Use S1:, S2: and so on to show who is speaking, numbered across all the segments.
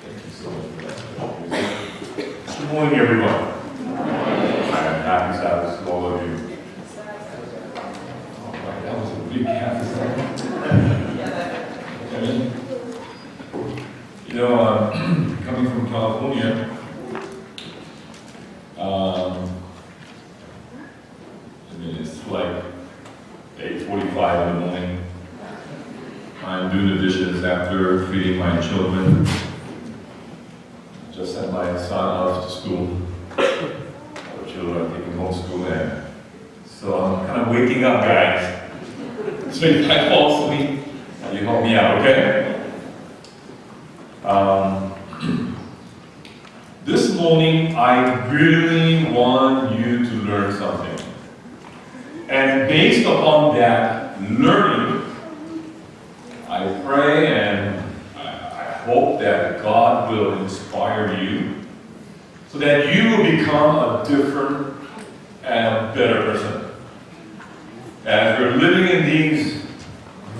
S1: Thank you so much for that. Good morning, everyone. I'm happy Sabbath to all of you. Oh, my, that was a big happy Sabbath. You know, coming from California, it's like 8:45 in the morning. I'm doing the dishes after feeding my children. Just sent my son off to school. Our children are taking homeschooling. So I'm kind of waking up, guys. So if I fall asleep, you help me out, okay? This morning, I really want you to learn something. And based upon that learning, I pray and I hope that God will inspire you so that you will become a different and better person. As we're living in these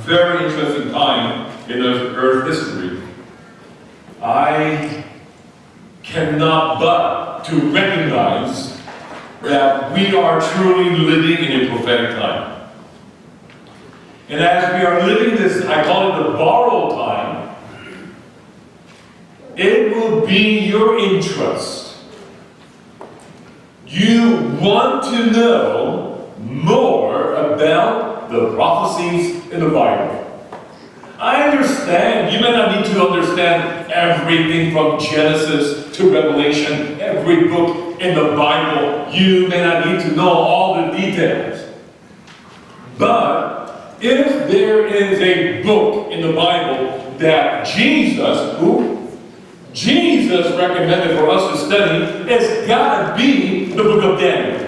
S1: very interesting times in Earth history, I cannot but to recognize that we are truly living in a prophetic time. And as we are living this, I call it the borrowed time, it will be your interest. You want to know more about the prophecies in the Bible. I understand you may not need to understand everything from Genesis to Revelation, every book in the Bible. You may not need to know all the details. But if there is a book in the Bible that Jesus recommended for us to study, it's got to be the book of Daniel.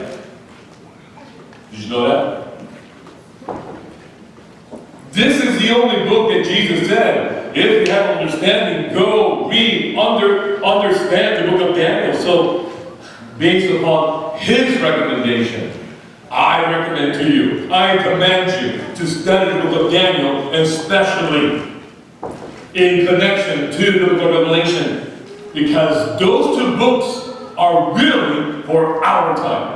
S1: Did you know that? This is the only book that Jesus said, if you have understanding, go read, understand the book of Daniel. So, based upon his recommendation, I recommend to you, I command you to study the book of Daniel, especially in connection to the book of Revelation, because those two books are really for our time.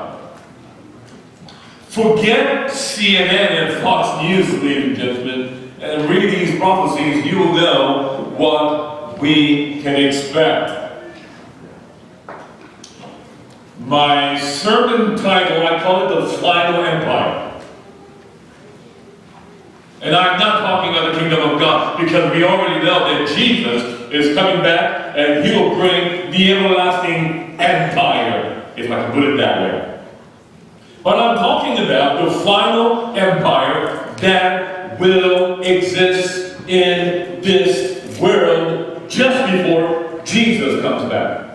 S1: Forget CNN and Fox News, ladies and gentlemen, and read these prophecies. You will know what we can expect. My sermon title, I call it The Final Empire. And I'm not talking about the kingdom of God, because we already know that Jesus is coming back and he will bring the everlasting empire, if I can put it that way. But I'm talking about the final empire that will exist in this world just before Jesus comes back.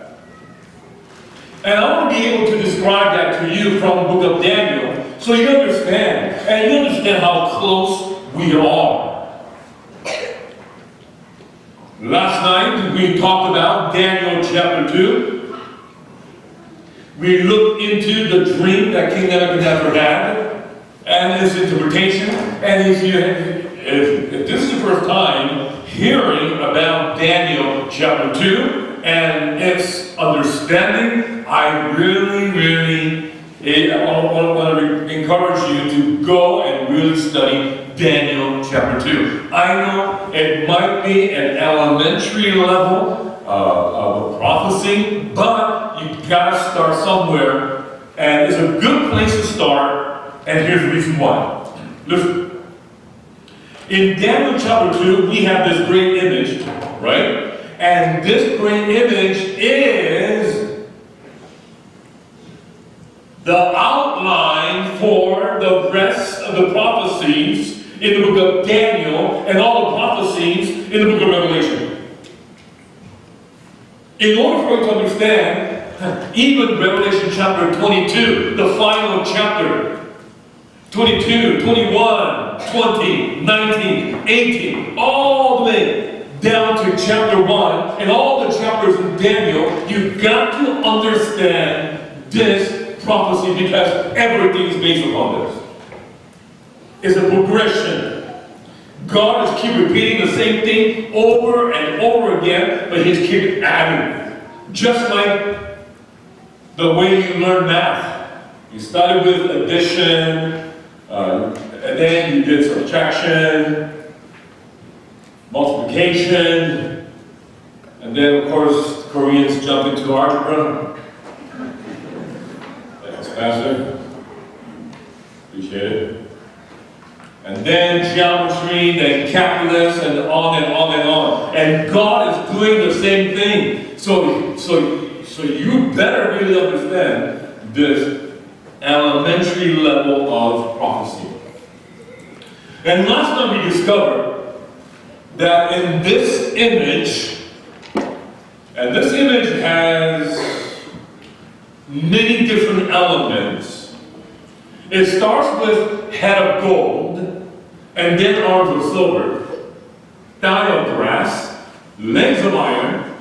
S1: And I want to be able to describe that to you from the book of Daniel so you understand, and you understand how close we are. Last night we talked about Daniel chapter 2. We looked into the dream that King Nebuchadnezzar had and his interpretation. And if this is the first time hearing about Daniel chapter 2 and its understanding, I really want to encourage you to go and really study Daniel chapter 2. I know it might be an elementary level of a prophecy, but you've got to start somewhere, and it's a good place to start, and here's the reason why. Listen. In Daniel chapter 2, we have this great image, right? And this great image is the outline for the rest of the prophecies in the book of Daniel and all the prophecies in the book of Revelation. In order for you to understand, even Revelation chapter 22, the final chapter, 22, 21, 20, 19, 18, all the way down to chapter 1, and all the chapters in Daniel, you've got to understand this prophecy because everything is based upon this. It's a progression. God is keep repeating the same thing over and over again, but He's keep adding. Just like the way you learn math. You started with addition, and then you did subtraction, multiplication, and then of course Koreans jump into algebra. Thanks, Pastor. Appreciate it. And then geometry, then calculus, and on and on and on. And God is doing the same thing. So you better really understand this elementary level of prophecy. And last time we discovered that in this image, and this image has many different elements. It starts with head of gold, and then arms of silver, thigh of brass, legs of iron,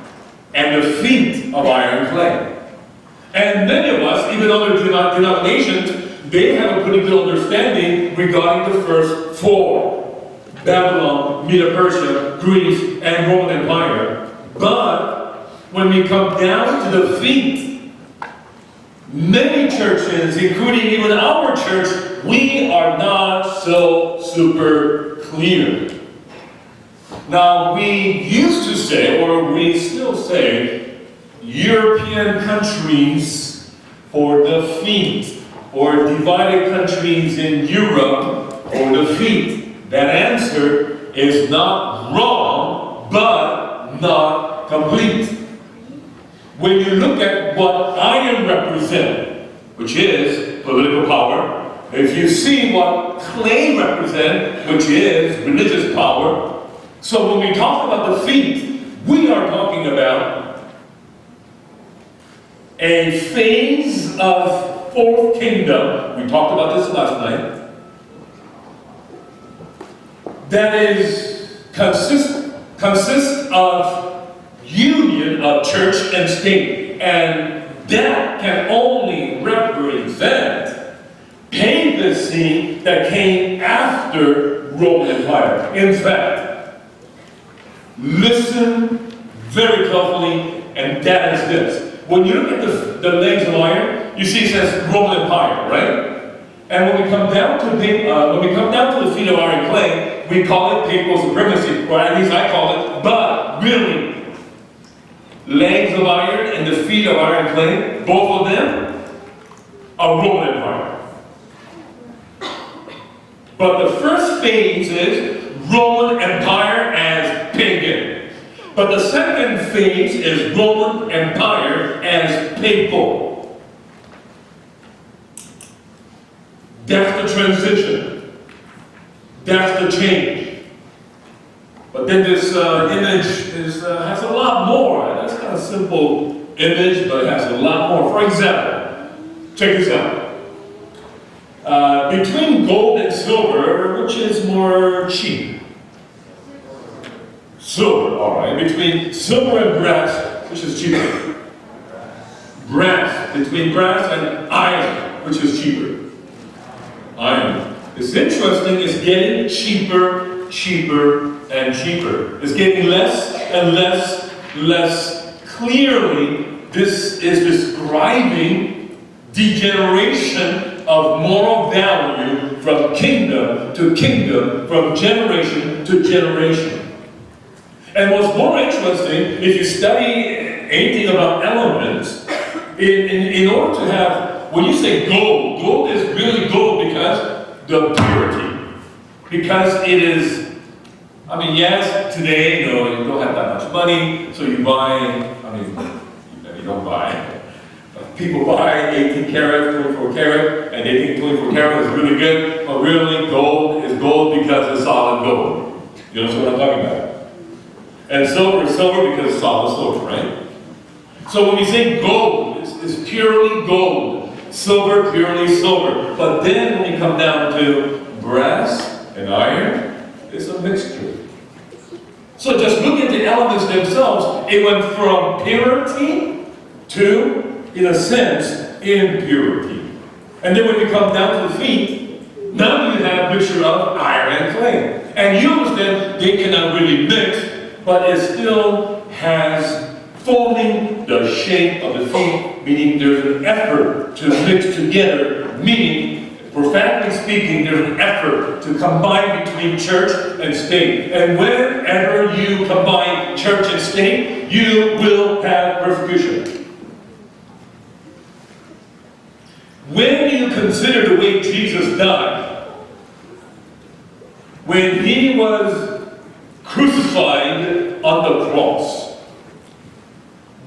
S1: and the feet of iron clay. And many of us, even other denominations, they have a pretty good understanding regarding the first four: Babylon, Medo-Persia, Greece, and Roman Empire. But when we come down to the feet, many churches, including even our church, we are not so super clear. Now, we used to say, or we still say, European countries for the feet, or divided countries in Europe for the feet. That answer is not wrong, but not complete. When you look at what iron represents, which is political power, if you see what clay represents, which is religious power, so when we talk about the feet, we are talking about a phase of fourth kingdom. We talked about this last night. That is consists of union of church and state, and that can only represent papacy that came after Roman Empire. In fact, listen very carefully, and that is this. When you look at the legs of iron, you see it says Roman Empire, right? And when we come down to the feet of iron clay, we call it papal supremacy, or at least I call it. But really, legs of iron and the feet of iron clay, both of them are Roman Empire. But the first phase is Roman Empire as pagan. But the second phase is Roman Empire as papal. That's the transition. That's the change. But then this image has a lot more. That's kind of a simple image, but it has a lot more. For example, check this out. Between gold and silver, which is more cheap? Silver, all right. Between silver and brass, which is cheaper? Brass. Between brass and iron, which is cheaper? Iron. It's interesting, it's getting cheaper, cheaper, and cheaper. It's getting less and less clearly. This is describing degeneration of moral value from kingdom to kingdom, from generation to generation. And what's more interesting, if you study anything about elements, in order to have, when you say gold, gold is really gold because the purity. Because it is, I mean, yes, today, you don't have that much money, so you buy, you don't buy. People buy 18 karat, 24 karat, and they think 24 karat is really good, but really gold is gold because it's solid gold. You know what I'm talking about? And silver is silver because it's solid silver, right? So when we say gold, it's purely gold. Silver, purely silver. But then when you come down to brass and iron, it's a mixture. So just look at the elements themselves. It went from purity to, in a sense, impurity. And then when you come down to the feet, now you have a mixture of iron and clay. And you understand they cannot really mix, but it still has forming the shape of the feet, meaning there's an effort to mix together, meaning, prophetically speaking, there's an effort to combine between church and state. And whenever you combine church and state, you will have persecution. When you consider the way Jesus died, when he was crucified on the cross,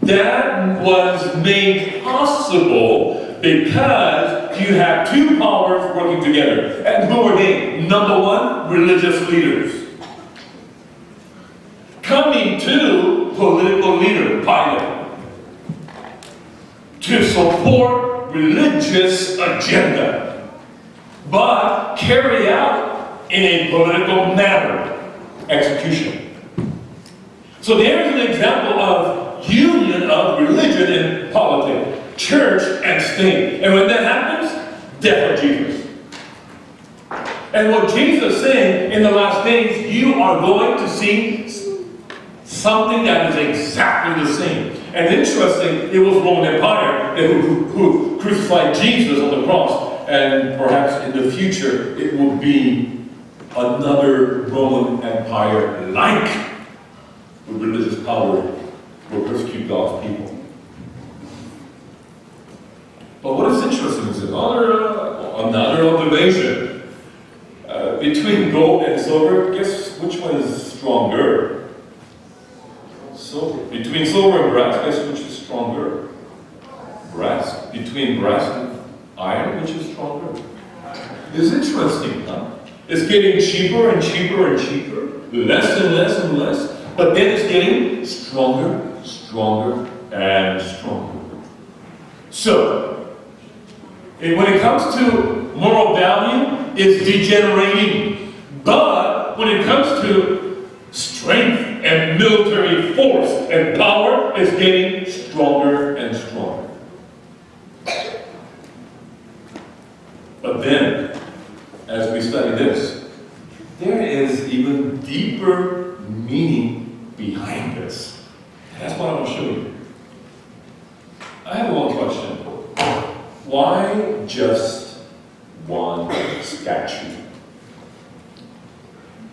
S1: that was made possible because you have two powers working together. And who are they? Number one, religious leaders. Coming to political leader, Pilate, to support religious agenda, but carry out in a political manner, execution. So there's an example of union of religion and politics, church and state. And when that happens, death of Jesus. And what Jesus is saying, in the last days, you are going to see something that is exactly the same. And interesting, it was Roman Empire who crucified Jesus on the cross. And perhaps in the future, it will be another Roman Empire like with religious power will persecute God's people. But what is interesting is another observation. Between gold and silver, guess which one is stronger? Silver. Between silver and brass, guess which is stronger? Brass. Between brass and iron, which is stronger? It's interesting, huh? It's getting cheaper and cheaper and cheaper, less and less and less, but then it's getting stronger, stronger, and stronger. So, when it comes to moral value, it's degenerating. But when it comes to strength and military force and power, it's getting stronger and stronger. But then, as we study this, there is even deeper meaning behind this. That's what I want to show you. I have one question. Why just one statue?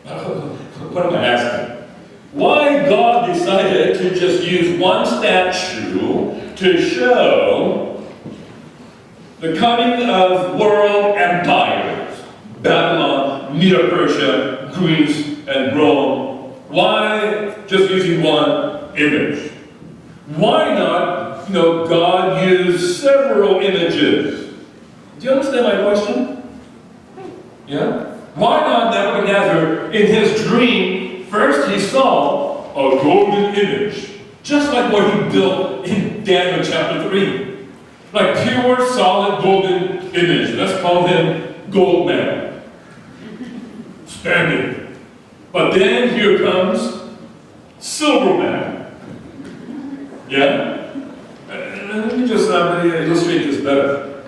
S1: What am I asking? Why God decided to just use one statue to show the coming of world empires, Babylon, Medo-Persia, Greece, and Rome? Why just using one image? Why not, God used several images? Do you understand my question? Yeah? Why not Nebuchadnezzar, in his dream, first he saw a golden image, just like what he built in Daniel chapter 3. Like pure, solid golden image. Let's call him Gold Man. Standing. But then here comes Silver Man. Yeah? Let me just illustrate this better.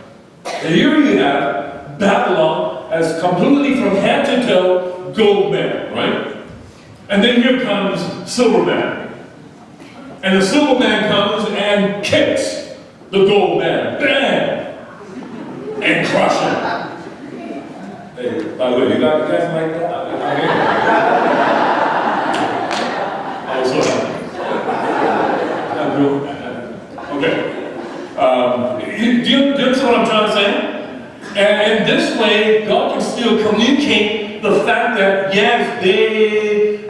S1: And here you have Babylon as completely from head to toe Gold Man, right? And then here comes Silver Man. And the Silver Man comes and kicks the Gold Man. Bam! And crush him. Hey, by the way, you guys like that? Oh, sorry. Okay. Do you understand what I'm trying to say? And in this way, God can still communicate the fact that, yes,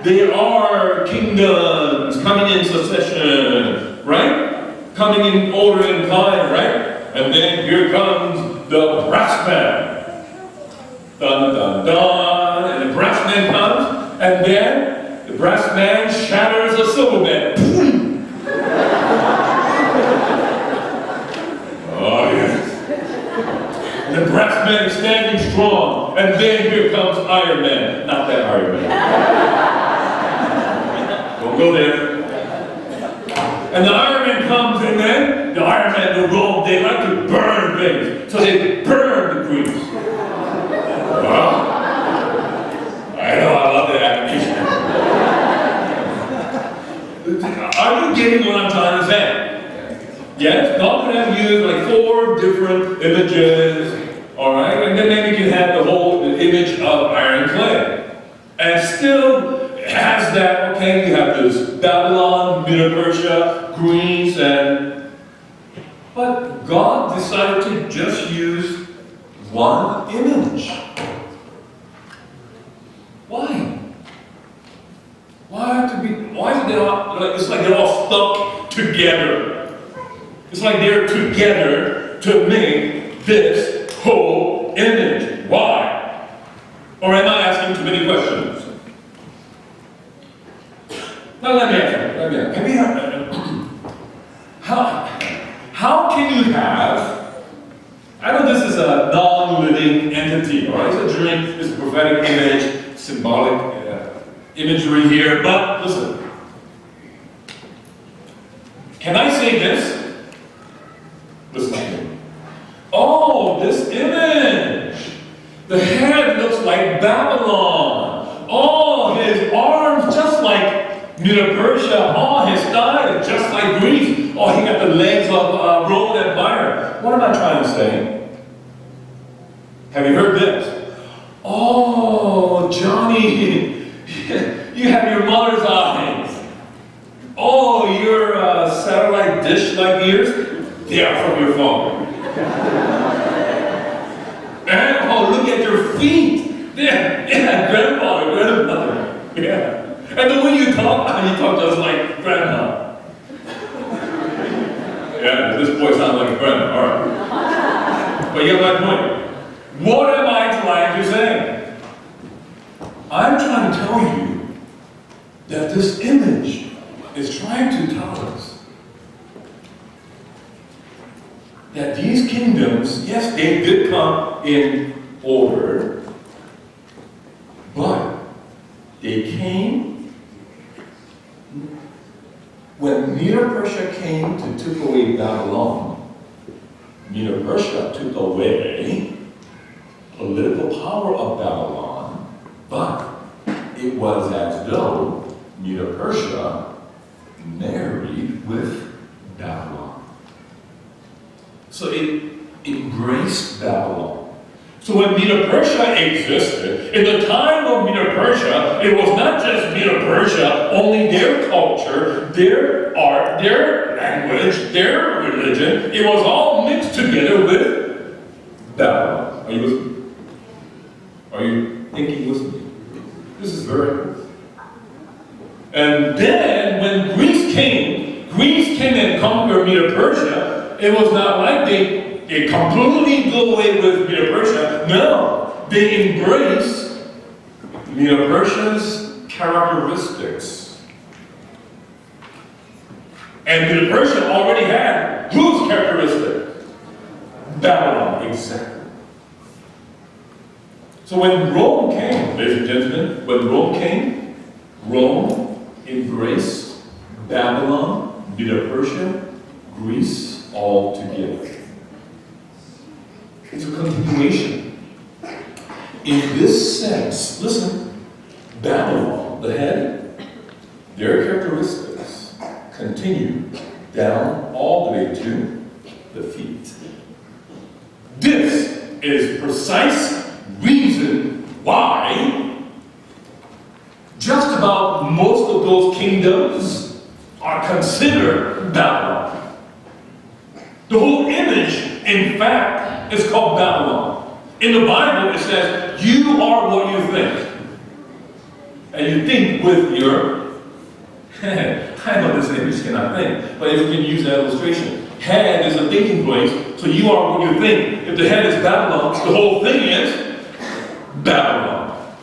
S1: there are kingdoms coming in succession, right? Coming in order and time, right? And then here comes the brass man. Dun, dun, dun. And the brass man comes, and then the brass man shatters the silver man. Oh, yes. The brass man is standing strong, and then here comes Iron Man. Not that Iron Man. Don't go there. And the Iron Man comes, and then the Iron Man, the Rome, they like to burn things. So they burn the Greeks. Wow. I know, I love Are you getting what I'm trying to say? Yes, God could have used like 4 different images, all right? And then maybe you can have the whole image of iron clay. And still has that, okay, you have this Babylon, Medo-Persia, Greece, but God decided to just use one image. Why? Why is it all, it's like they're all stuck together. It's like they're together to make this whole image. Why? Or am I asking too many questions? Now let me ask you. How can you have, I know this is a non-living entity, all right? It's a dream, it's a prophetic image, symbolic imagery here, but listen. Can I say this? Listen to me. Oh, this image. The head looks like Babylon. Oh, his arms just like Medo-Persia. Oh, his thigh is just like Greece. Oh, he got the legs of Roman Empire. What am I trying to say? Have you heard this? Oh, Johnny, you have your mother's eyes. Oh, your satellite dish-like ears, they are from your father. And oh, look at your feet. Yeah, grandfather, grandmother. Yeah. And the way you talk just like grandma. Yeah, this boy sounds like a grandma. All right. But you get my point. What am I trying to say? I'm trying to tell you that this image is trying to tell us that these kingdoms, yes, they did come in order, but they came when Medo-Persia came to take away Babylon. Medo-Persia took away political power of Babylon, but it was as though Medo-Persia married with Babylon. So it embraced Babylon. So when Medo-Persia existed, in the time of Medo-Persia, it was not just Medo-Persia, only their culture, their art, their language, their religion. It was all mixed together with Babylon. Are you listening? Are you thinking, listening? This is very important. And then when Greece came and conquered Medo-Persia, it was not like they completely go away with Medo-Persia. No, they embraced Medo-Persia's characteristics. And Medo-Persia already had whose characteristic? Babylon, exactly. So when Rome came, ladies and gentlemen, when Rome came, Rome embraced Babylon, Medo-Persia, Greece, all together. It's a continuation. In this sense, listen, Babylon, the head, their characteristics continue down all the way to the feet. This is precise reason why just about most of those kingdoms are considered Babylon. The whole image, in fact, is called Babylon. In the Bible, it says, you are what you think. And you think with your head. I know this image cannot think, but if you can use that illustration. Head is a thinking place, so you are what you think. If the head is Babylon, the whole thing is Babylon.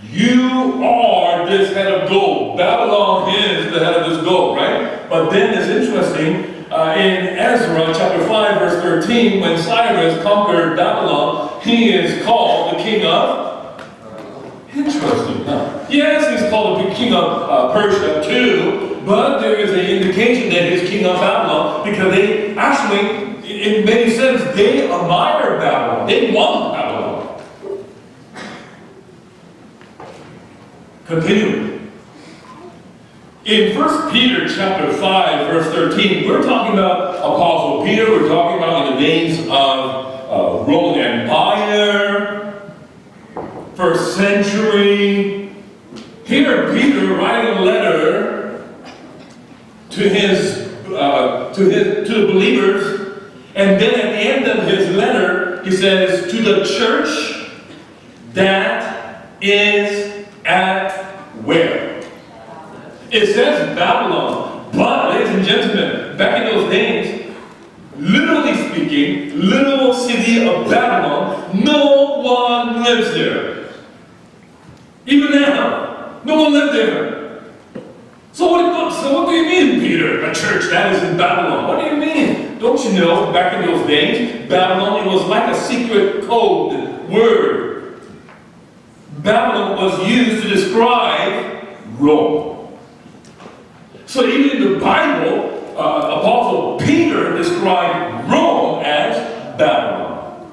S1: You are this head of gold. Babylon is the head of this gold, right? But then it's interesting, in Ezra chapter 5, verse 13, when Cyrus conquered Babylon, he is called the king of... Interesting. Yes, he's called the king of Persia too, but there is an indication that he's king of Babylon because they actually, in many sense, they admire Babylon. They want Babylon. Continuing. In 1 Peter chapter 5, verse 13, we're talking about Apostle Peter. We're talking about in the days of Roman Empire, first century. Here, Peter writing a letter to the believers, and then at the end of his letter, he says, to the church that is at where? It says Babylon, but ladies and gentlemen, back in those days, literally speaking, literal city of Babylon, no one lives there. Even now, no one lived there. So what do you mean, Peter, a church that is in Babylon? What do you mean? Don't you know, back in those days, Babylon, it was like a secret code word. Babylon was used to describe Rome. So even in the Bible, Apostle Peter described Rome as Babylon.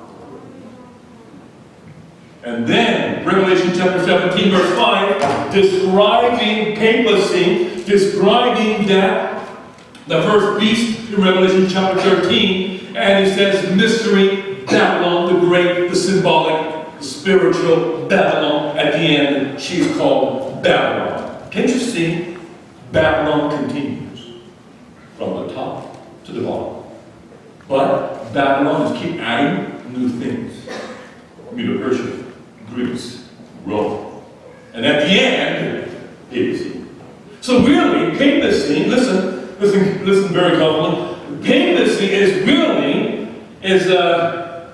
S1: And then, Revelation chapter 17, verse 5, describing papacy, describing that, the first beast in Revelation chapter 13, and it says, mystery, Babylon the Great, the symbolic, the spiritual Babylon. At the end, she's called Babylon. Can't you see? Babylon continues from the top to the bottom. But Babylon is keep adding new things. Medo-Persia, Greece, Rome. And at the end, papacy. So really, papacy, listen very carefully. Papacy is a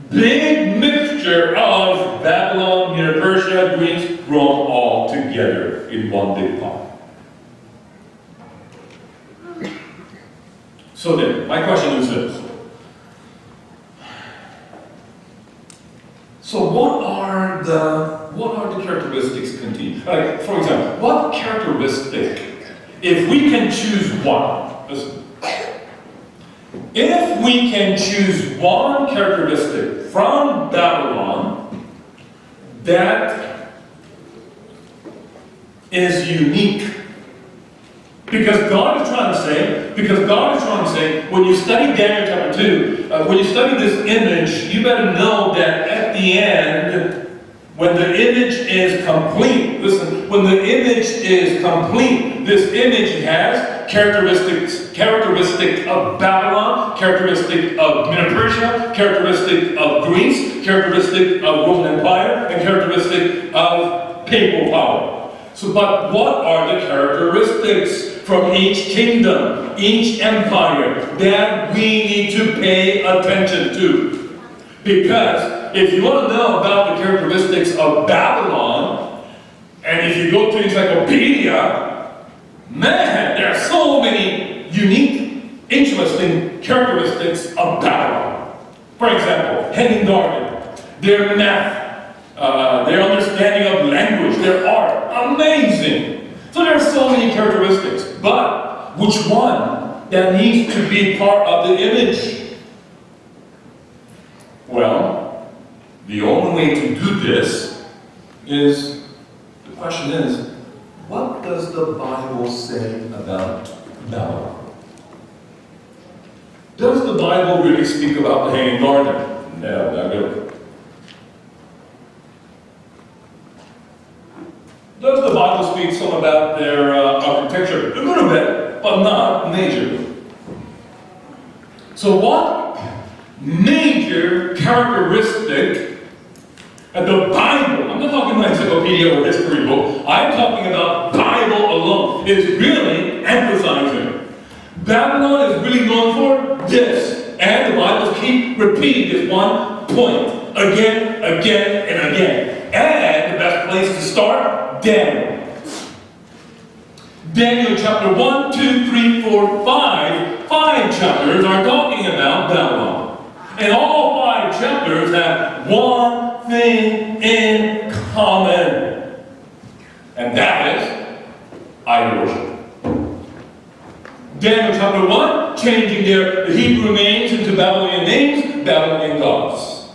S1: big mixture of Babylon, Medo-Persia, Greece, Rome, all together in one big pot. So then, my question is this. So what are the characteristics continue? Like, for example, what characteristic, if we can choose one, listen, if we can choose one characteristic from Babylon that is unique, because God is trying to say, when you study Daniel chapter 2, when you study this image, you better know that at the end, when the image is complete, listen, when the image is complete, this image has characteristic of Babylon, characteristic of Medo-Persia, characteristic of Greece, characteristic of Roman Empire, and characteristic of papal power. So, but what are the characteristics from each kingdom, each empire, that we need to pay attention to? Because if you want to know about the characteristics of Babylon, and if you go to encyclopedia, man, there are so many unique, interesting characteristics of Babylon. For example, hanging garden, their math, their understanding of language, their art, amazing. So there are so many characteristics, but which one that needs to be part of the image? Well, the only way to do this is, the question is, what does the Bible say about Babylon? Does the Bible really speak about the hanging garden? No, not really. Does the Bible speak some about their architecture? A little bit, but not majorly. So what major characteristic of the Bible, I'm not talking about encyclopedia or history book, I'm talking about Bible alone, is really emphasizing. Babylon is really known for this, and the Bible keep repeating this one point again, and again. And the best place to start, Daniel. Daniel chapter 1, 2, 3, 4, 5. 5 chapters are talking about Babylon. And all 5 chapters have one thing in common. And that is idol worship. Daniel chapter 1, changing the Hebrew names into Babylonian names, Babylonian gods.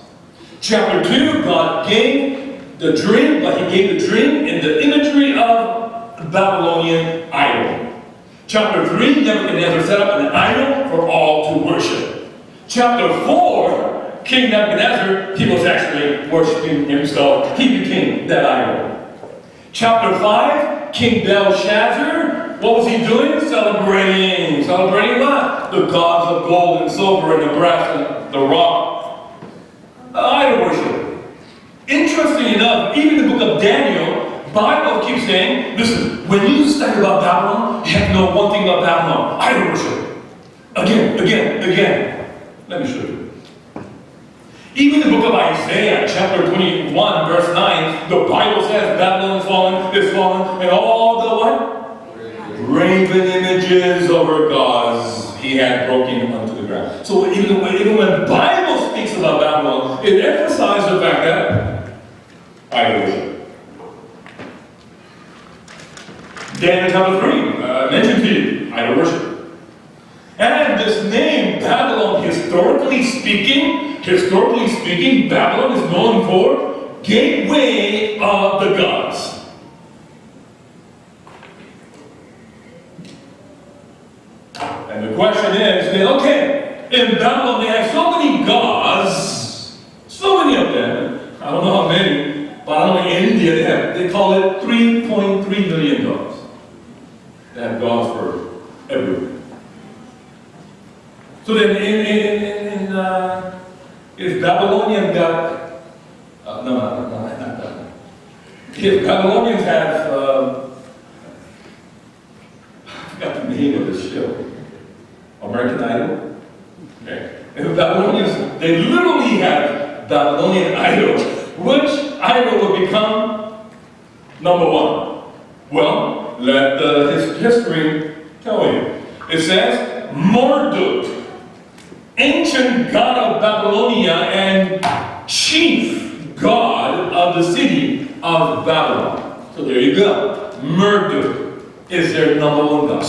S1: Chapter 2, God gave the dream, but he gave the dream in the imagery of Babylonian idol. Chapter 3, Nebuchadnezzar set up an idol for all to worship. Chapter 4, King Nebuchadnezzar, he was actually worshiping himself. He became that idol. Chapter 5, King Belshazzar, what was he doing? Celebrating. Celebrating what? The gods of gold and silver and the brass and the rock. Idol worship. Interesting enough, even the book of Daniel, Bible keeps saying, listen, when you study about Babylon, you have to know one thing about Babylon. Idol worship. Again. Let me show you. Even the book of Isaiah, chapter 21, verse 9, the Bible says Babylon is fallen, and all the what? Graven images of her gods he had broken onto the ground. So even when the Bible speaks about Babylon, it emphasizes the fact that idol worship. Daniel chapter 3, mentioned to you, idol worship. And this name, Babylon, historically speaking, Babylon is known for gateway of the gods. And the question is, okay, in Babylon they have so many gods, so many of them, I don't know how many, but I know in India they call it 3.3 million gods. They have gods for everywhere. So then if Babylonian God, not that. If Babylonians have, I forgot the name of this show, American Idol? Okay. If Babylonians, they literally have Babylonian idols. Which idol will become number one? Well, let the history tell you. It says, Marduk, ancient god of Babylonia and chief god of the city of Babylon. So there you go. Marduk is their number one god.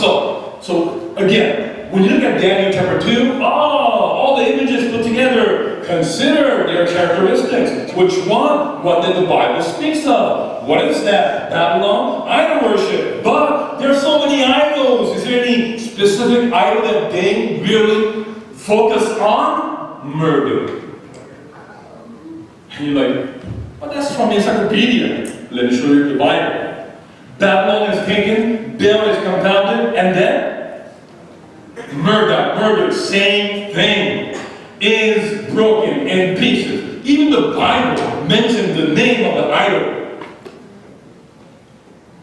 S1: So again, when you look at Daniel chapter 2, all the images put together, consider their characteristics. Which one? What did the Bible speaks of? What is that? Babylon? Idol worship. But there are so many idols. Is there any specific idol that they really focus on? Marduk. And you're like, well, that's from Encyclopedia. Let me show you the Bible. Babylon is taken, Baal is compounded, and then Marduk, same thing, is broken in pieces. Even the Bible mentions the name of the idol.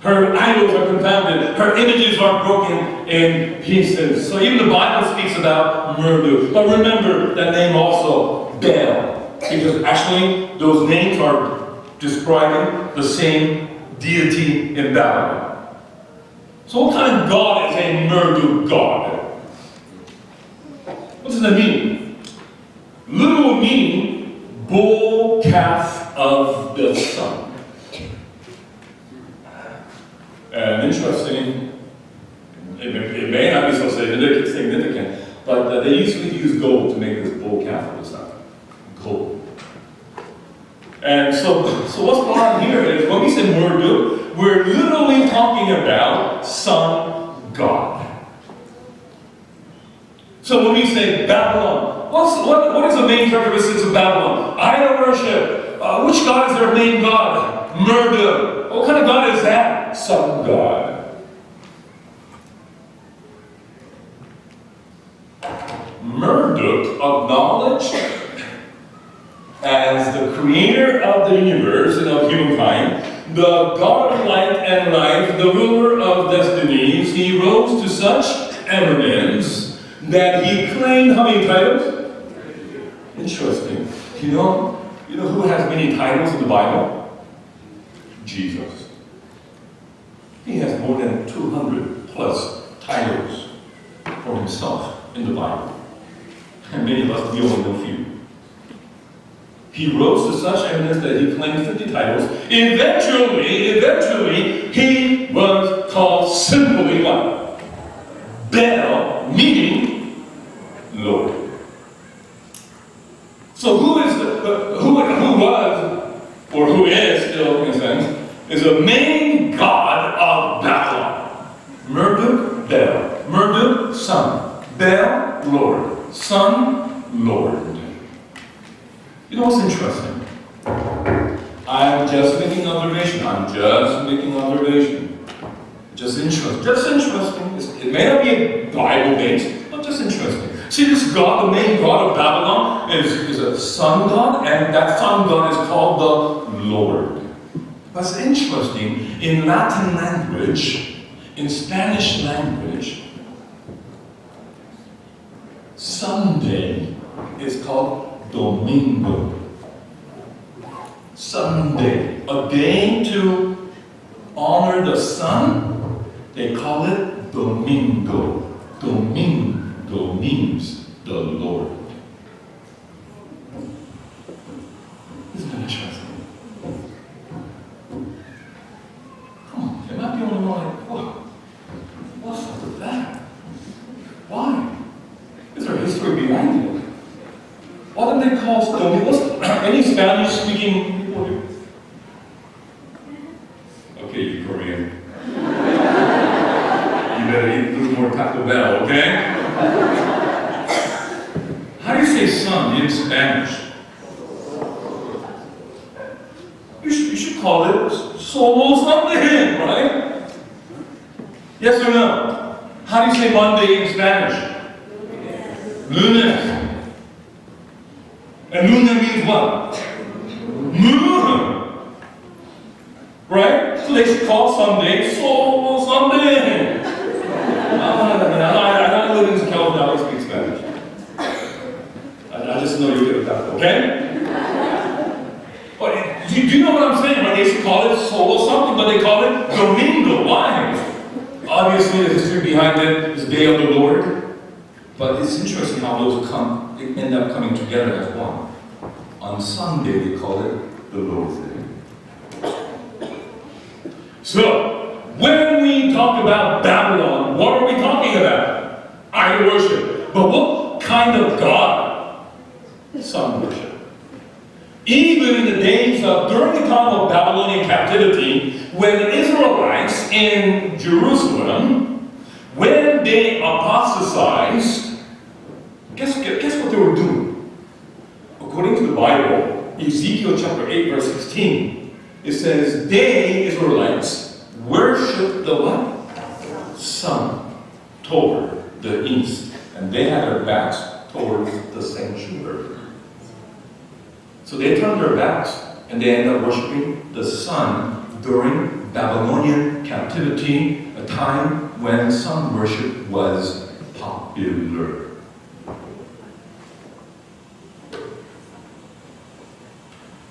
S1: Her idols are confounded. Her images are broken in pieces. So even the Bible speaks about Marduk. But remember that name also, Baal. Because actually, those names are describing the same deity in Babylon. So what kind of god is a Marduk god? What does that mean? Literal meaning, bull calf of the sun. And interesting, it may not be so significant, but they usually use gold to make this bull calf of the sun. Gold. And so what's going on here is, when we say Marduk, we're literally talking about sun god. So when we say Babylon, what is the main characteristics of Babylon? Idol worship. Which god is their main god? Marduk. What kind of god is that? Sun god. Marduk acknowledged as the creator of the universe and of humankind, the god of light and life, the ruler of destinies. He rose to such eminence that he claimed how many titles? Interesting. You know who has many titles in the Bible? Jesus. He has more than 200 plus titles for himself in the Bible. And many of us, we only know a few. He rose to such eminence that he claimed 50 titles. Eventually, he was called simply what? Baal, meaning Lord. So who was, or who is still in a sense, is the main god of Babylon. Son, Lord. You know what's interesting? I'm just making an observation. Just interesting. It may not be Bible-based, but just interesting. See, this God, the main God of Babylon, is a sun god, and that sun god is called the Lord. What's interesting, in Latin language, in Spanish language, Sunday is called Domingo. Sunday, a day to honor the sun, they call it Domingo. Domingo means the Lord. Isn't that interesting? Come on, am I the only one like, what's up with that? Why? Is there history behind it? Why don't they call Domingo? Any Spanish-speaking people here? Okay, you Korean. You better eat a little more Taco Bell, okay? How do you say sun in Spanish? You should call it solo something, right? Yes or no? How do you say Monday in Spanish? Lunes. And luna means what? Moon. Right? So they should call Sunday solo Sunday. I don't live in California, I speak Spanish. I just know you get that, okay? But do you know what I'm saying? Right? They should call it solo something, but they call it Domingo. Why? Obviously, the history behind it is Day of the Lord. But it's interesting how those end up coming together as one. On Sunday, they call it the Lord's Day. So, when we talk about Babylon, what are we talking about? Idol worship. But what kind of God? Sun worship. Even in the days of, during the time of Babylonian captivity, when the Israelites in Jerusalem, when they apostatized, guess what they were doing? According to the Bible, Ezekiel chapter 8, verse 16, it says, they, Israelites, worship the what? Sun toward the east. And they had their backs towards the sanctuary. So they turned their backs and they ended up worshiping the sun during Babylonian captivity, a time when sun worship was popular.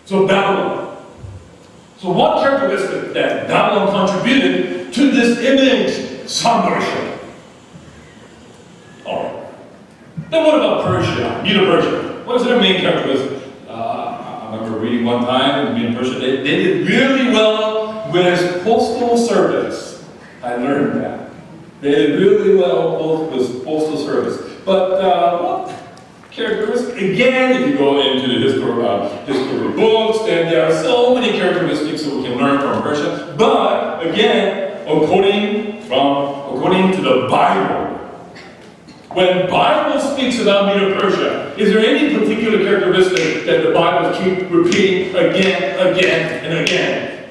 S1: So Babylon. So what characteristic that Babylon contributed to this image, sun worship? Alright. Then what about Persia, Medo-Persia? What is their main characteristic? I remember reading one time in Medo-Persia, they did really well with postal service. I learned that. They did really well with postal service. But what characteristic? Again, if you go into the history books, then there are so many characteristics that we can learn from Persia. But again, according to the Bible, when Bible speaks about Medo-Persia, is there any particular characteristic that the Bible keeps repeating again, and again?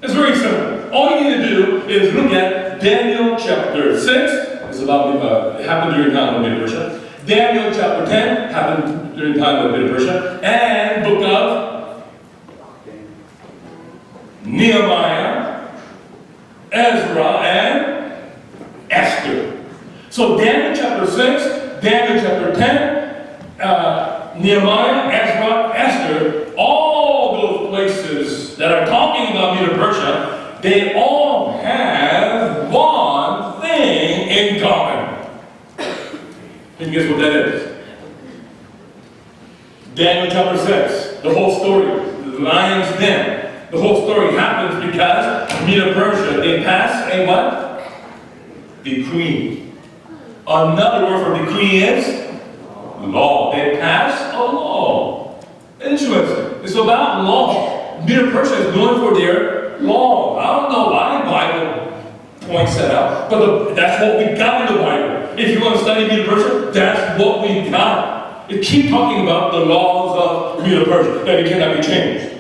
S1: It's very simple. All you need to do is look at Daniel chapter 6. It's about it happened during the time of Medo-Persia. Daniel chapter 10 happened during the time of Medo-Persia, and book of Nehemiah, Ezra, and Esther. So Daniel chapter 6, Daniel chapter 10, Nehemiah, Ezra, Esther, all those places that are talking about Medo-Persia, they all have one thing in common. Can you guess what that is? Daniel chapter 6, the whole story, the lion's den. The whole story happens because Medo-Persia, they passed a what? Decree. Another word for decree is law. They passed a law. Interesting. It's about law. Medo-Persia is known for their law. I don't know why the Bible points that out, but that's what we got in the Bible. If you want to study Medo-Persia, that's what we got. It keep talking about the laws of Medo-Persia, that it cannot be changed.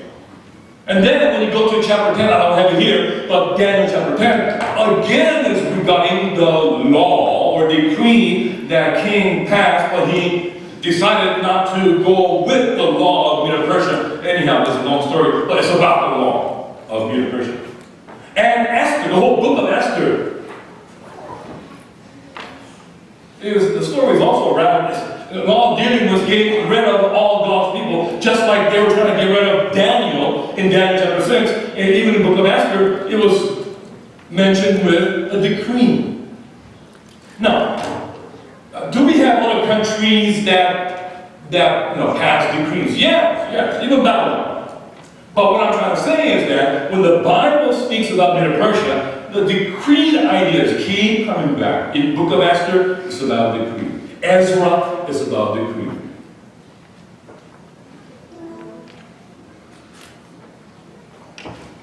S1: And then when you go to chapter 10, I don't have it here, but Daniel chapter 10, again is regarding the law or decree that king passed, but he decided not to go with the law of Medo-Persia. Anyhow, this is a long story, but it's about the law of Medo-Persia. And Esther, the whole book of Esther, the story is also around this. All dealing was getting rid of all God's people, just like they were trying to get rid of Daniel in Daniel chapter 6. And even in the book of Esther, it was mentioned with a decree. Now, do we have other countries that pass decrees? Yes, even Babylon. But what I'm trying to say is that when the Bible speaks about Medo-Persia, the decreed ideas keep coming back. In the book of Esther, it's about decree. Ezra is about decree.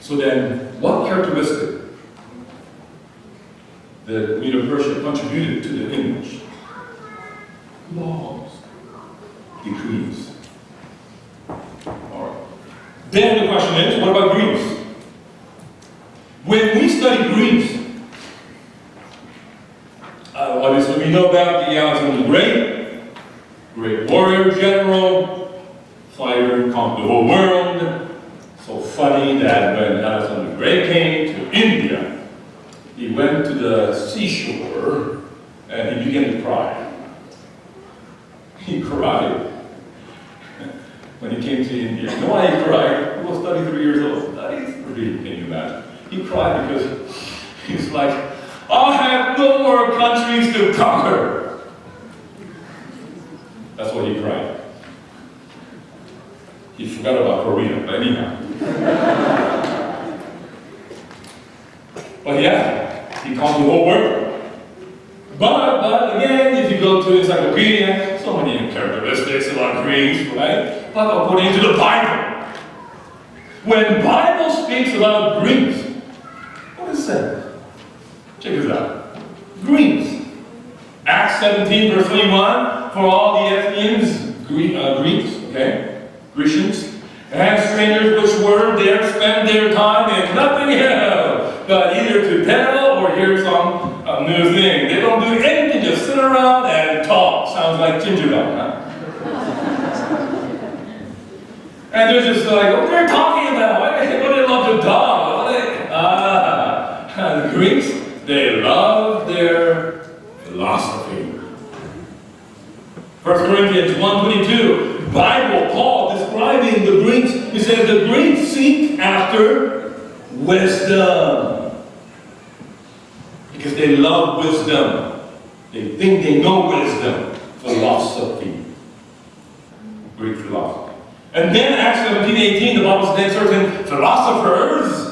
S1: So then, what characteristic that Medo-Persia contributed to the image? Laws, decrees. All right. Then the question is, what about Greece? When we study Greece, obviously we know about the Alexander the great warrior general, fighter, conquered the whole world. So funny that when Alexander the Great came to India, he went to the seashore and he began to cry. He cried when he came to India. You know why he cried? He was 33 years old. 33, can you imagine? He cried because he's like, I have no more countries to conquer. That's why he cried. He forgot about Korea, but anyhow. But yeah, he conquered the whole world. But again, if you go to encyclopedia, so many characteristics about Greece, right? But according to the Bible, when Bible speaks about Greece, what is that? Check this out. Greeks. Acts 17, verse 21, for all the Athenians, Greeks, okay? Grecians, and strangers which were there spend their time in nothing else, but either to tell or hear some new thing. They don't do anything, just sit around and talk. Sounds like gingerbread, huh? And they're just like, what they're talking about? What do they love to talk? The Greeks, they love their philosophy. 1 Corinthians 1:22, Bible, Paul describing the Greeks, he says the Greeks seek after wisdom. Because they love wisdom. They think they know wisdom. Philosophy. Greek philosophy. And then Acts 17:18, the Bible says certain philosophers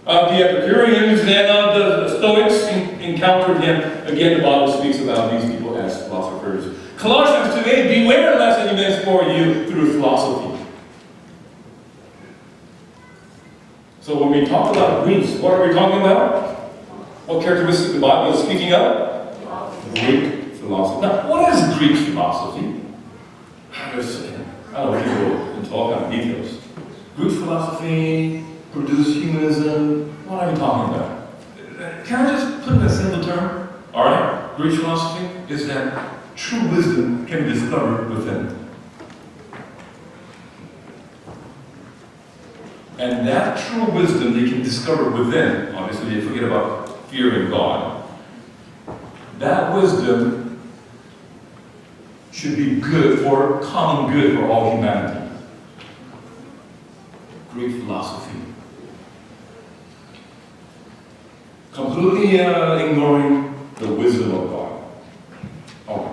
S1: of the Epicureans and of the Stoics encountered him. Again, the Bible speaks about these people as philosophers. Colossians 2:8, beware lest any man spoil you through philosophy. So when we talk about Greece, what are we talking about? What characteristic the Bible is speaking of? Greek philosophy. Now, what is Greek philosophy? I don't know, people into all kinds of details. Greek philosophy produce humanism. What are we talking about? Can I just put in a simple term? Alright, Greek philosophy is that true wisdom can be discovered within. And that true wisdom they can discover within, obviously they forget about fearing God. That wisdom should be good for common good for all humanity. Greek philosophy. Completely ignoring the wisdom of God. Okay.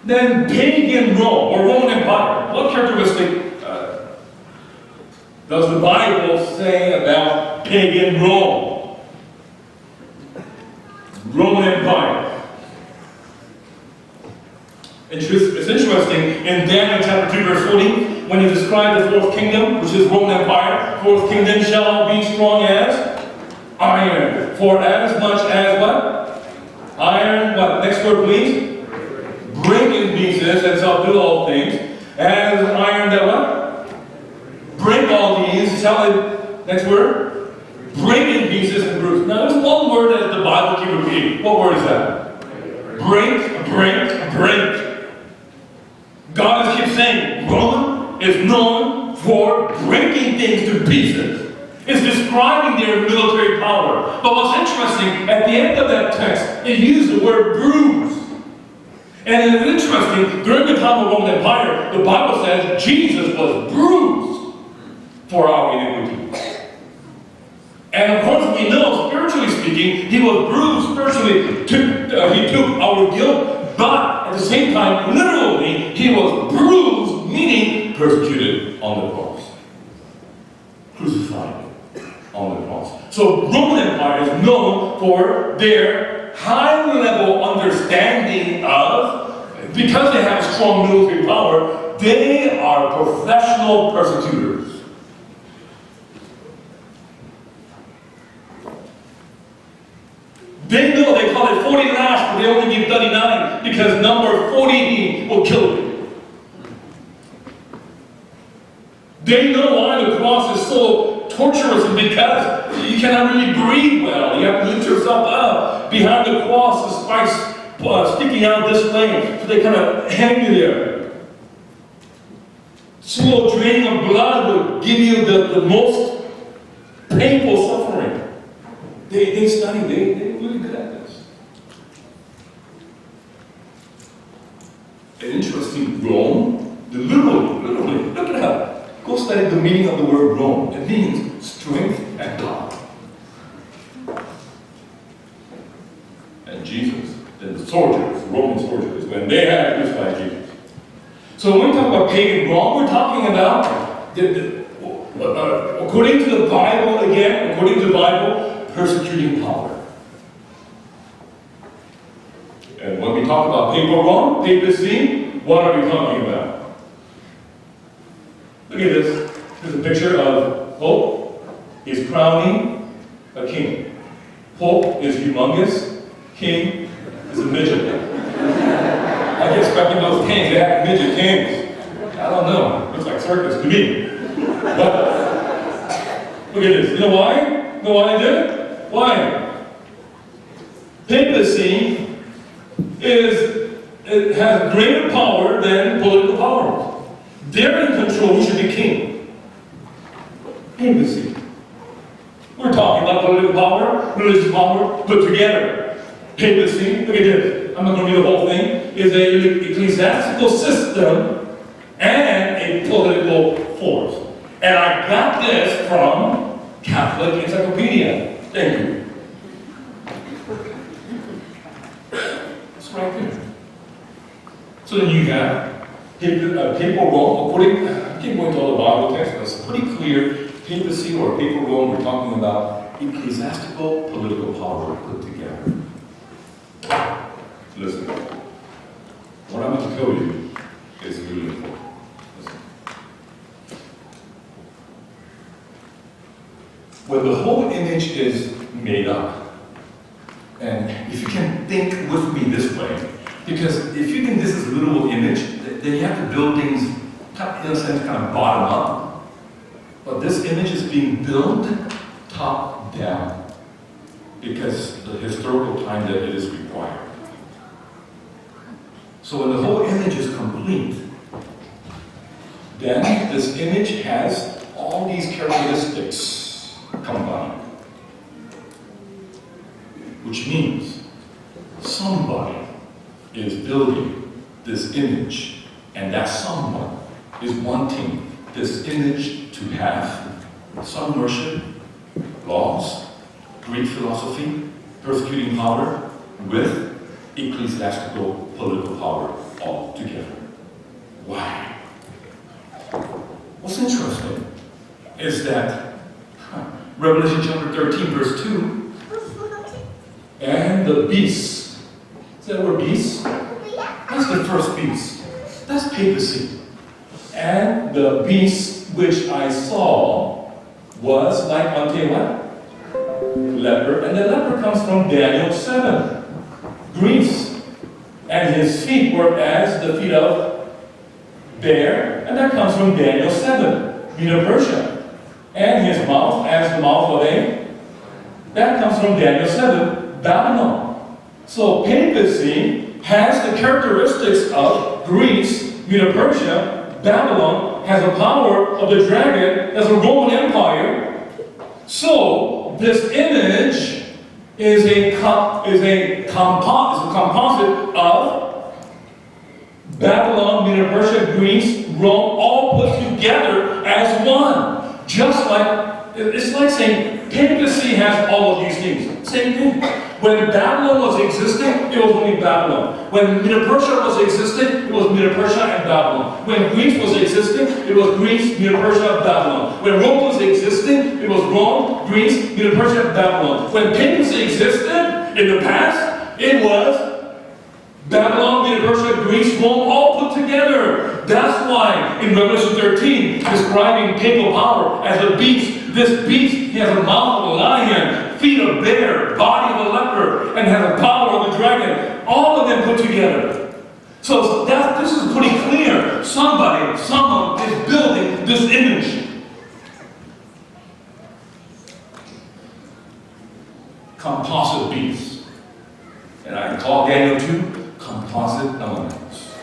S1: Then pagan Rome, or Roman Empire. What characteristic does the Bible say about pagan Rome? Roman Empire. It's interesting, in Daniel chapter 2 verse 40, when he described the fourth kingdom, which is Roman Empire, fourth kingdom shall be strong as iron. For as much as what? Iron word please. Break in pieces and subdue all things. As iron that what? Break all these. Shall it? Next word. Break in pieces and bruise. Now there's one word that the Bible keeps repeating. What word is that? Break, break, break. God keeps saying Rome is known for breaking things to pieces. It's describing their military power. But what's interesting, at the end of that text, it used the word bruise. And it's interesting, during the time of the Roman Empire, the Bible says Jesus was bruised for our iniquities. And of course we know, spiritually speaking, he was bruised spiritually. He took our guilt, but at the same time, literally, he was bruised, meaning persecuted on the cross. Crucified on the cross. So Roman Empire is known for their high-level understanding of, because they have strong military power, they are professional persecutors. They know, they call it 40 lash, but they only give 39 because number 40 will kill you. They know why the cross is so torturous, and because you cannot really breathe well. You have to lift yourself up. Behind the cross, the spikes sticking out this way, so they kind of hang you there. Slow draining of blood will give you the most painful suffering. They study, they're really good at this. An interesting Rome, literally, look it up. Go study the meaning of the word Rome. It means strength and power. And Jesus, and the soldiers, Roman soldiers, when they had crucified Jesus. So when we talk about pagan Rome, we're talking about, according to the Bible, again, according to the Bible, persecuting power. And when we talk about papal Rome, papacy, what are we talking about? Look at this. This is a picture of Pope. He's crowning a king. Pope is humongous. King is a midget. I guess back in those kings, they had midget kings. I don't know. Looks like circus to me. But look at this. You know why? You know why they did it? Why? Papacy it has greater power than political power. They're in control, who should be king? Papacy. We're talking about political power, religious power, put together. Papacy, look at this. I'm not going to read the whole thing. Is an ecclesiastical system and a political force. And I got this from Catholic Encyclopedia. Thank you. It's right there. So then you have papal Rome, according, I can't go into all the Bible texts, but it's pretty clear, papacy or papal Rome, we're talking about ecclesiastical political power put together. Listen, what I'm going to tell you is really important. Listen. When the whole image is made up, and if you can think with me this way, because if you think this is a literal image, then you have to build things, in a sense, kind of bottom up. But this image is being built top down, because the historical time that it is required. So when the whole image is complete, then this image has all these characteristics combined. Which means somebody is building this image, and that someone is wanting this image to have some worship, laws, Greek philosophy, persecuting power, with ecclesiastical political power all together. Why? What's interesting is that Revelation chapter 13, verse 2, and the beast. Is that word beast? That's the first beast. That's papacy. And the beast which I saw was like unto what? Leopard. And the leopard comes from Daniel 7. Greece. And his feet were as the feet of bear, and that comes from Daniel 7, Medo-Persia. And his mouth as the mouth of a, that comes from Daniel 7, Babylon. So papacy has the characteristics of Greece, Medo-Persia, Babylon, has the power of the dragon, as a Roman Empire. So this image is a composite of Babylon, Medo-Persia, Greece, Rome, all put together as one. Just like, it's like saying papacy has all of these things. Same thing. When Babylon was existing, it was only Babylon. When Medo-Persia was existing, it was Medo-Persia and Babylon. When Greece was existing, it was Greece, Medo-Persia, Babylon. When Rome was existing, it was Rome, Greece, Medo-Persia, Babylon. When papacy existed in the past, it was Babylon, Medo-Persia, Greece, Rome, all put together. That's why in Revelation 13, describing papal power as a beast, this beast, he has a mouth of a lion, feet of bear, body of a leopard, and has the power of a dragon. All of them put together. So this is pretty clear. Someone is building this image. Composite beast. And I call Daniel 2 composite elements.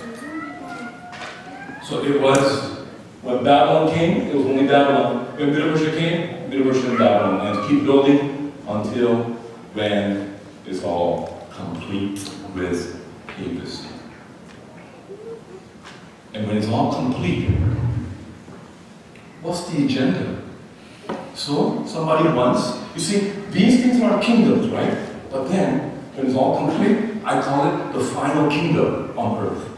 S1: So it was, when Babylon came, it was only Babylon. When Medo-Persia came, Medo-Persia and Babylon. And to keep building until when it's all complete with papacy. And when it's all complete, what's the agenda? So, somebody wants, you see, these things are kingdoms, right? But then, when it's all complete, I call it the final kingdom on earth.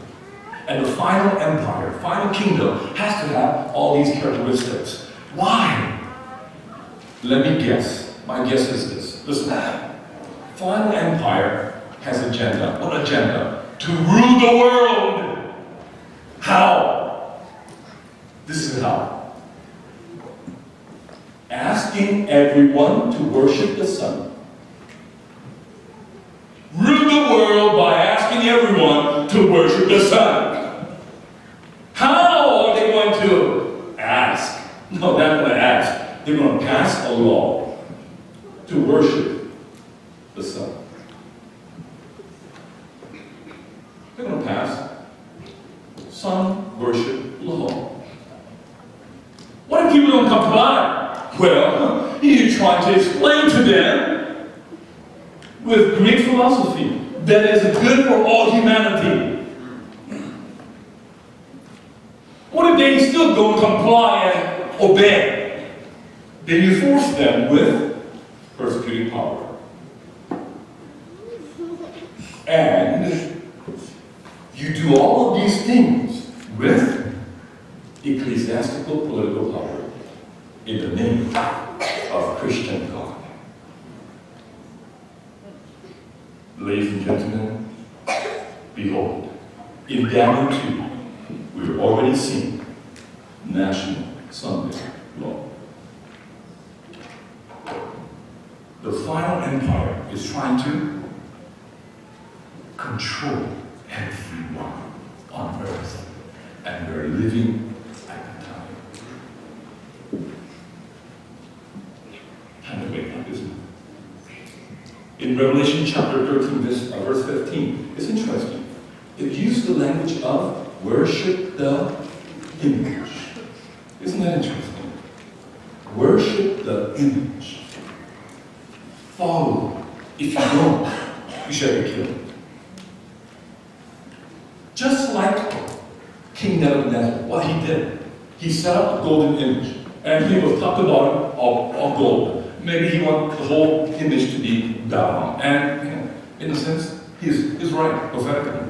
S1: And the final empire, final kingdom, has to have all these characteristics. Why? Let me guess. My guess is this. Listen. Final empire has agenda. What agenda? To rule the world. How? This is how. Asking everyone to worship the Son. Rule the world by asking everyone to worship the Son. How are they going to ask? No, they're not going to ask. They're going to pass a law to worship the Son. They're going to pass Son worship law. What if people don't comply? Well, you're trying to explain to them with Greek philosophy that is good for all humanity. What if they still don't comply and obey? Then you force them with persecuting power. And you do all of these things with ecclesiastical political power in the name of Christian God. Ladies and gentlemen, behold, in Daniel 2, we've already seen national Sunday law. The final empire is trying to control everyone on earth, and we're living at the time. Time to wake up, isn't it? In Revelation chapter 13, verse 15, it's interesting. It uses the language of worship the image. Isn't that interesting? Worship the image. Follow. If you don't, you shall be killed. Just like King Nebuchadnezzar, what he did, he set up a golden image, and he was top to bottom of gold. Maybe he wanted the whole image to be Babylon. And in a sense, he's right, prophetically.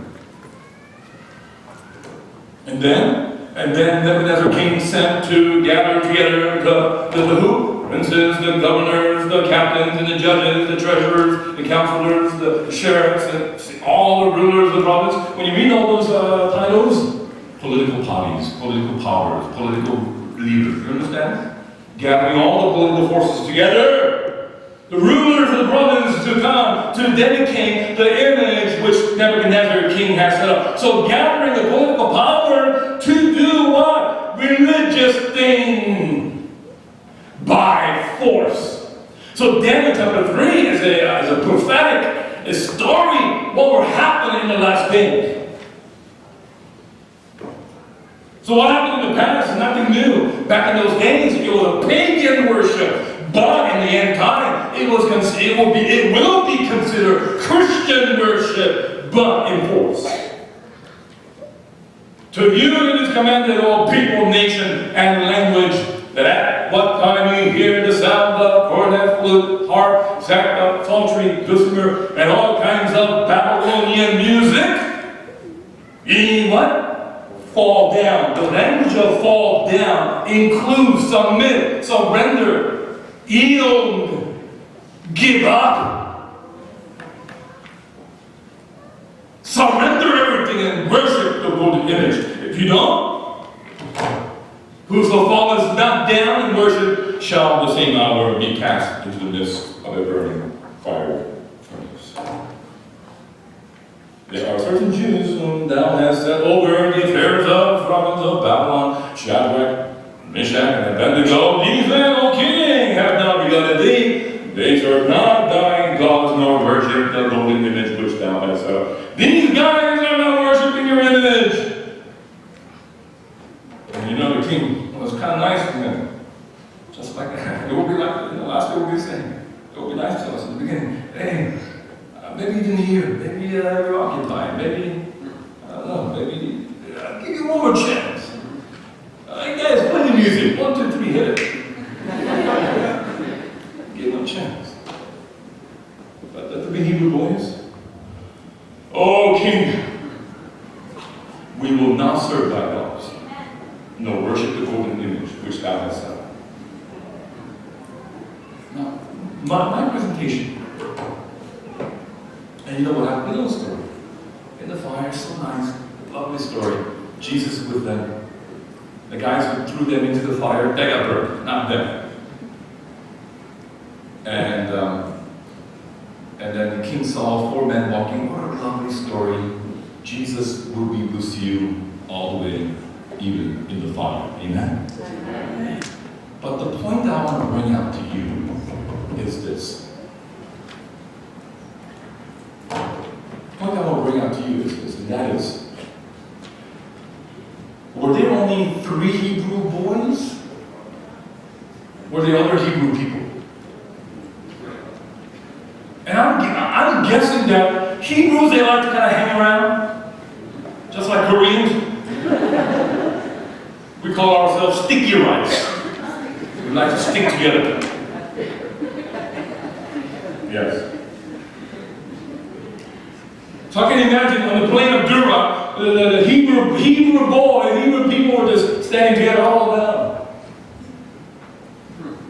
S1: And then Nebuchadnezzar king sent to gather together the who? Princes, the governors, the captains, and the judges, the treasurers, the counselors, the sheriffs, and all the rulers of the province. When you read all those titles, political parties, political powers, political leaders, you understand? Gathering all the political forces together, the rulers of the province, Moses to come to dedicate the image which Nebuchadnezzar king has set up. So gathering the political power to do what? Religious thing by force. So Daniel chapter 3 is a prophetic story what will happen in the last days. So what happened in the past is nothing new. Back in those days, it was a pagan worship. But in the end time, it will be considered Christian worship, but in force. To you it is commanded, all people, nation, and language, that at what time you hear the sound of cornet, flute, harp, sackbut, psaltery, dulcimer, and all kinds of Babylonian music, ye what? Fall down. The language of fall down includes submit, surrender, yield, give up. Surrender everything and worship the golden image. If you don't, whoso falleth not down in worship shall the same hour be cast into the midst of a burning fire furnace. There are certain Jews whom thou hast set over the affairs of province of Babylon, Shadrach, Meshach, and Abednego. These men, O king, have not regarded thee. They serve not thy gods, nor worship the golden image which thou hast set up. These guys are not worshiping your image. And you know the king was kind of nice to them. Just like that. It will be like, last day will be the same. It will be nice to us in the beginning. Hey, maybe even here, maybe you're occupied, maybe, I don't know, maybe, I'll give you one more chance. Guys, play the music, 1, 2, 3, hit it. Give them a chance. But let the big Hebrew boys, O king, we will not serve thy gods, nor worship the golden image which thou hast set up. Now, my presentation, and you know what happened? A little story. In the fire, so nice, lovely story. Jesus with them. The guys who threw them into the fire, they got burned, not them. And then King saw 4 men walking. What a lovely story. Jesus will be with you all the way, even in the fire. Amen? Amen. But the point that I want to bring out to you is this. The point I want to bring out to you is this, and that is, were there only 3 Hebrew boys? Were there other Hebrew people? And I'm guessing that Hebrews, they like to kind of hang around, just like Koreans. We call ourselves sticky rice. We like to stick together. Yes. So I can imagine on the plain of Dura, the Hebrew people were just standing together all around.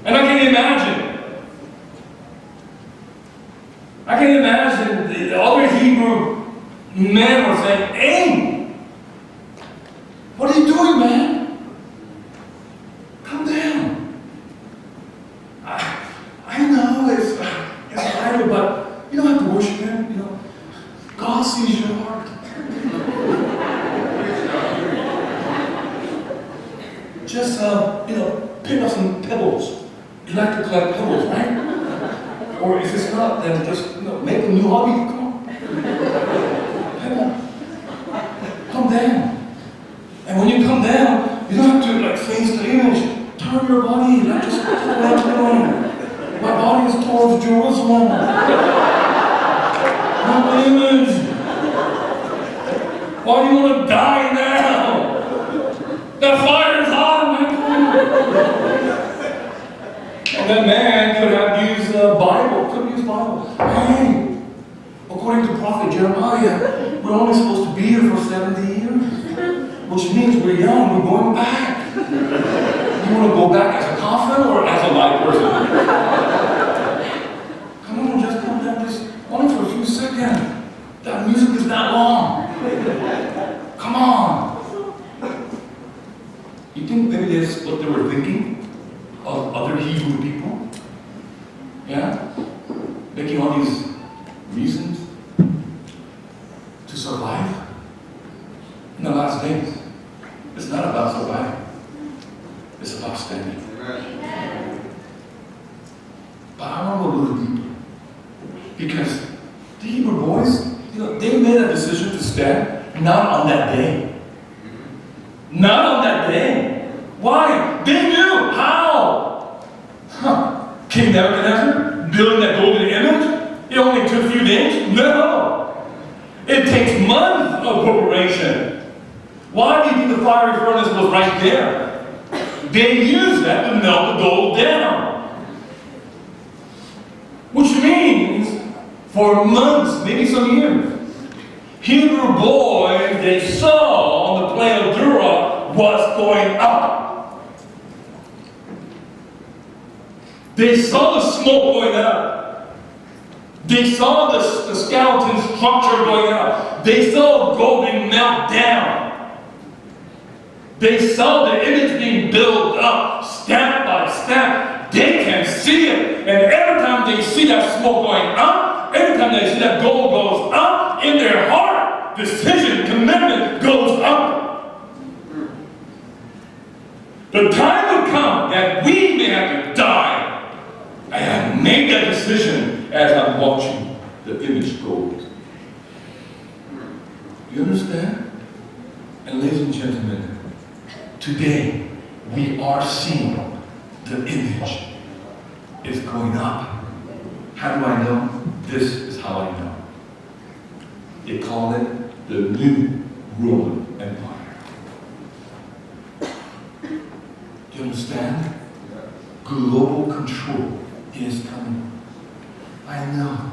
S1: And I can imagine the other Hebrew men were saying, hey, what are you doing, man? Come down. I know it's Bible, but you don't have to worship him, you know. God sees your heart. Just, pick up some pebbles. You like to collect pebbles, right? Or if it's not, then just, make a new hobby. Come on. Come down. And when you come down, you don't have to, face the image. Turn your body, just my body is towards Jerusalem. Not the image. Why do you want to die now? That fire is hot, man. And that man could have used the Bible. Could use Bible. Hey, according to Prophet Jeremiah, we're only supposed to be here for 70 years. Which means we're young, we're going back. You want to go back as a coffin or as a live person? Come on, just come down, just only for a few seconds. That music is not long. Come on. You think maybe that's what they were thinking of other Hebrew people? Yeah? Making
S2: making all these reasons to survive in the last days. It's not about surviving. It's about standing. But I want to go a little deeper. Because the Hebrew boys, they made a decision to stand not on that day. Not on that day. Why? They knew how. King Nebuchadnezzar building that golden image, it only took a few days? No. It takes months of preparation. Why do you think the fiery furnace was right there? They used that to melt the gold down. Which means, for months, maybe some years, Hebrew boys they saw on the plain of Dura was going up. They saw the smoke going up. They saw the skeleton structure going up. They saw gold being melted down. They saw the image being built up, step by step. They can see it. And every time they see that smoke going up, every time they see that gold goes up, in their heart, decision, commitment goes up. The time will come that we may have to die. I have made that decision as I'm watching the image gold. You understand? And ladies and gentlemen, today we are seeing the image is going up. How do I know? This is how I know. They call it the New Roman Empire. Do you understand? Global control is coming. I know.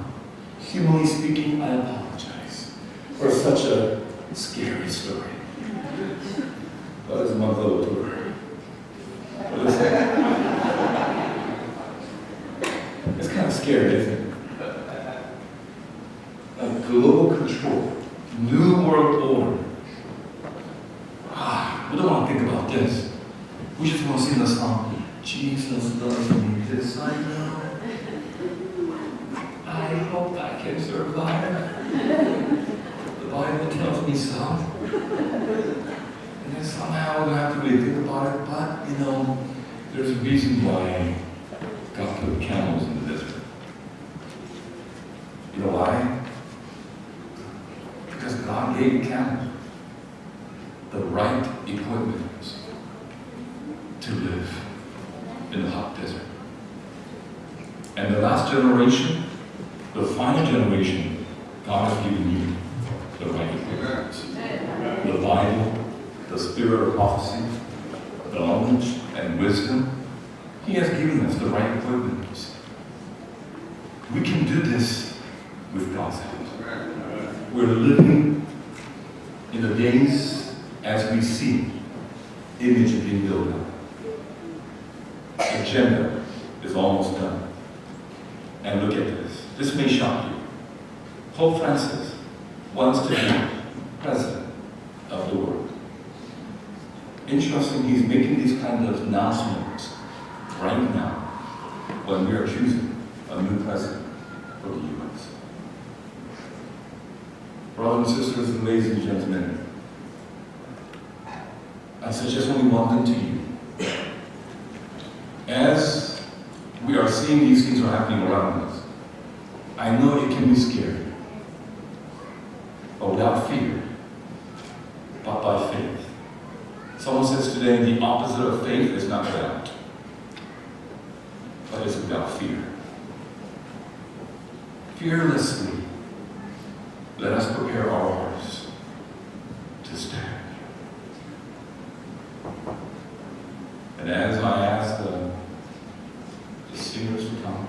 S2: Humanly speaking, I apologize for such a scary story. That is my little tour. Listen. It's kind of scary, isn't it? Global control, new world order. We don't want to think about this. We just want to sing the song, Jesus loves me, this I know. I hope I can survive. The Bible tells me so. And then somehow we have to really think about it, but there's a reason why God put camels in the desert. You know why? Because God gave camels the right equipment to live in the hot desert. And the last generation, the final generation, God has given you the right equipment. The Bible, the spirit of prophecy, the knowledge and wisdom. He has given us the right equipment. We can do this with God's help. We're living in the days as we see image being built up. Agenda is almost done. And look at this. This may shock you. Pope Francis wants to be president of the world. Interesting, he's making these kind of announcements right now when we are choosing a new president for the U.S. Brothers and sisters and ladies and gentlemen, I suggest only one thing to you. As we are seeing these things are happening around us, I know it can be scary, but without fear, but by faith. Someone says today, the opposite of faith is not doubt, but it's without fear. Fearlessly, let us prepare our hearts to stand. And as I ask the singers to come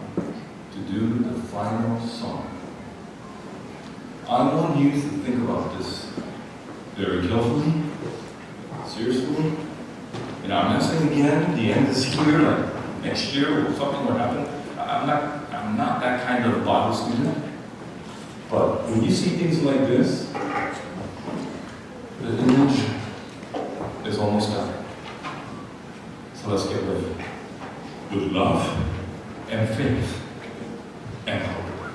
S2: to do the final song, I want you to think about this very carefully, seriously. And I'm not saying again, the end is here, like next year or something will happen. I'm not that kind of Bible student. But when you see things like this, the image is almost done. So let's get ready with love and faith and hope.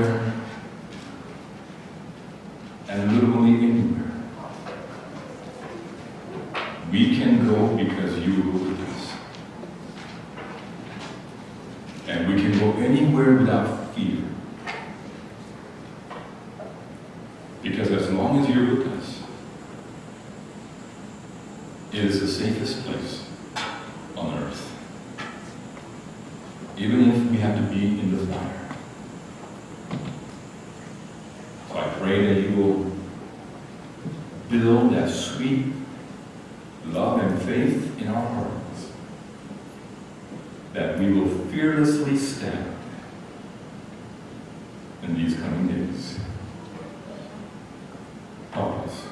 S2: everywhere and literally anywhere. We can go because you go with us. And we can go anywhere without fear. Because as long as you're with us, it is the safest place on earth. Even if we have to be in the fire. So I pray that you will build that sweet love and faith in our hearts, that we will fearlessly stand in these coming days. Help us.